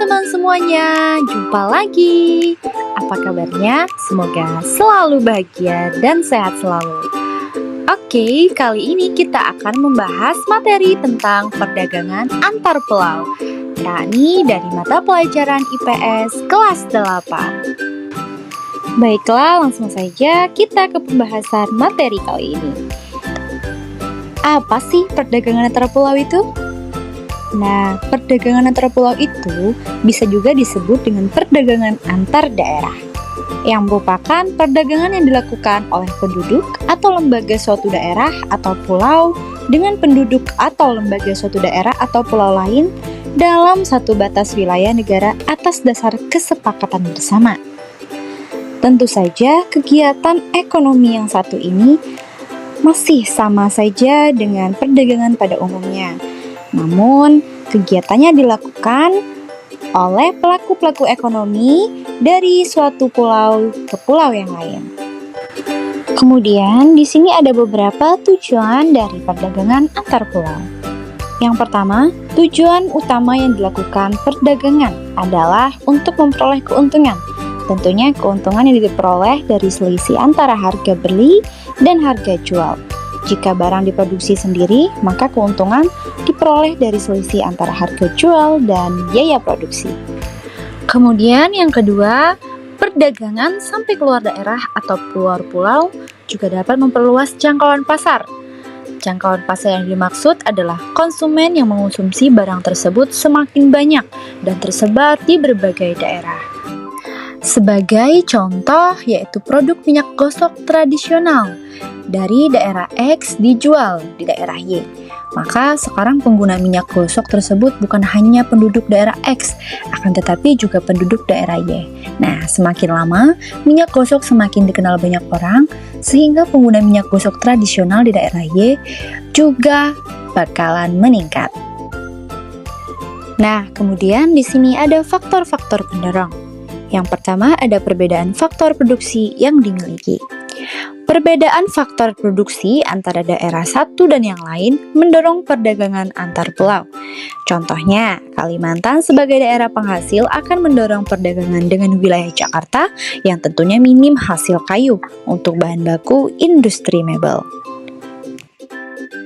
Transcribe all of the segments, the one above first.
teman-teman semuanya, jumpa lagi. Apa kabarnya? Semoga selalu bahagia dan sehat selalu. Oke, kali ini kita akan membahas materi tentang perdagangan antar pulau, yakni dari mata pelajaran IPS kelas 8. Baiklah, langsung saja kita ke pembahasan materi kali ini. Apa sih perdagangan antar pulau itu? Nah, perdagangan antar pulau itu bisa juga disebut dengan perdagangan antar daerah, yang merupakan perdagangan yang dilakukan oleh penduduk atau lembaga suatu daerah atau pulau dengan penduduk atau lembaga suatu daerah atau pulau lain dalam satu batas wilayah negara atas dasar kesepakatan bersama. Tentu saja kegiatan ekonomi yang satu ini masih sama saja dengan perdagangan pada umumnya. Namun, kegiatannya dilakukan oleh pelaku-pelaku ekonomi dari suatu pulau ke pulau yang lain. Kemudian, di sini ada beberapa tujuan dari perdagangan antar pulau. Yang pertama, tujuan utama yang dilakukan perdagangan adalah untuk memperoleh keuntungan. Tentunya keuntungan yang diperoleh dari selisih antara harga beli dan harga jual. Jika barang diproduksi sendiri, maka keuntungan diperoleh dari selisih antara harga jual dan biaya produksi. Kemudian yang kedua, perdagangan sampai keluar daerah atau keluar pulau juga dapat memperluas jangkauan pasar. Jangkauan pasar yang dimaksud adalah konsumen yang mengonsumsi barang tersebut semakin banyak dan tersebar di berbagai daerah. Sebagai contoh, yaitu produk minyak gosok tradisional dari daerah X dijual di daerah Y. Maka sekarang pengguna minyak gosok tersebut bukan hanya penduduk daerah X, akan tetapi juga penduduk daerah Y. Nah, semakin lama, minyak gosok semakin dikenal banyak orang, sehingga pengguna minyak gosok tradisional di daerah Y juga bakalan meningkat. Nah, kemudian di sini ada faktor-faktor pendorong. Yang pertama ada perbedaan faktor produksi yang dimiliki. Perbedaan faktor produksi antara daerah satu dan yang lain mendorong perdagangan antar pulau. Contohnya, Kalimantan sebagai daerah penghasil akan mendorong perdagangan dengan wilayah Jakarta yang tentunya minim hasil kayu untuk bahan baku industri mebel.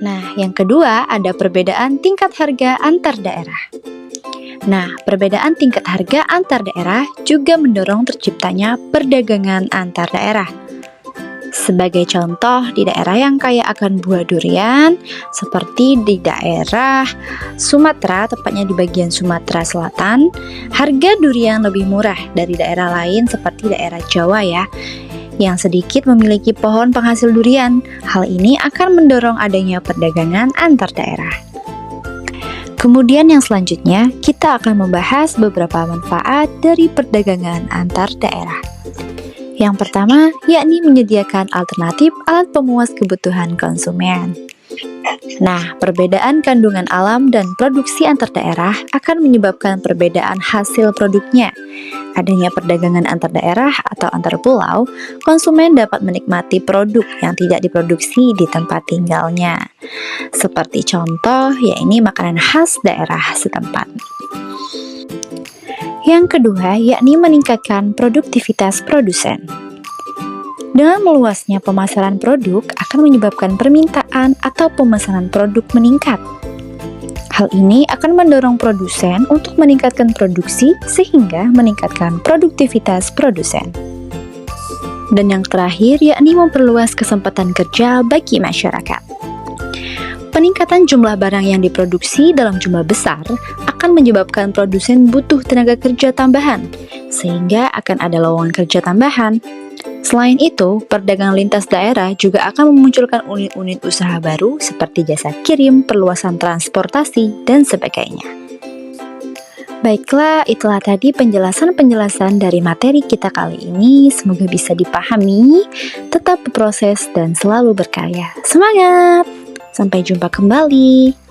Nah, yang kedua ada perbedaan tingkat harga antar daerah. Nah, perbedaan tingkat harga antar daerah juga mendorong terciptanya perdagangan antar daerah. Sebagai contoh, di daerah yang kaya akan buah durian, seperti di daerah Sumatera, tepatnya di bagian Sumatera Selatan, harga durian lebih murah dari daerah lain seperti daerah Jawa ya, yang sedikit memiliki pohon penghasil durian. Hal ini akan mendorong adanya perdagangan antar daerah. Kemudian yang selanjutnya, kita akan membahas beberapa manfaat dari perdagangan antar daerah. Yang pertama, yakni menyediakan alternatif alat pemuas kebutuhan konsumen. Nah, perbedaan kandungan alam dan produksi antar daerah akan menyebabkan perbedaan hasil produknya. Adanya perdagangan antar daerah atau antar pulau, konsumen dapat menikmati produk yang tidak diproduksi di tempat tinggalnya. Seperti contoh, yakni makanan khas daerah setempat. Yang kedua, yakni meningkatkan produktivitas produsen. Dengan meluasnya pemasaran produk akan menyebabkan permintaan atau pemesanan produk meningkat. Hal ini akan mendorong produsen untuk meningkatkan produksi sehingga meningkatkan produktivitas produsen. Dan yang terakhir yakni memperluas kesempatan kerja bagi masyarakat. Peningkatan jumlah barang yang diproduksi dalam jumlah besar akan menyebabkan produsen butuh tenaga kerja tambahan, sehingga akan ada lowongan kerja tambahan. Selain itu, perdagangan lintas daerah juga akan memunculkan unit-unit usaha baru seperti jasa kirim, perluasan transportasi, dan sebagainya. Baiklah, itulah tadi penjelasan-penjelasan dari materi kita kali ini. Semoga bisa dipahami, tetap berproses, dan selalu berkarya. Semangat! Sampai jumpa kembali.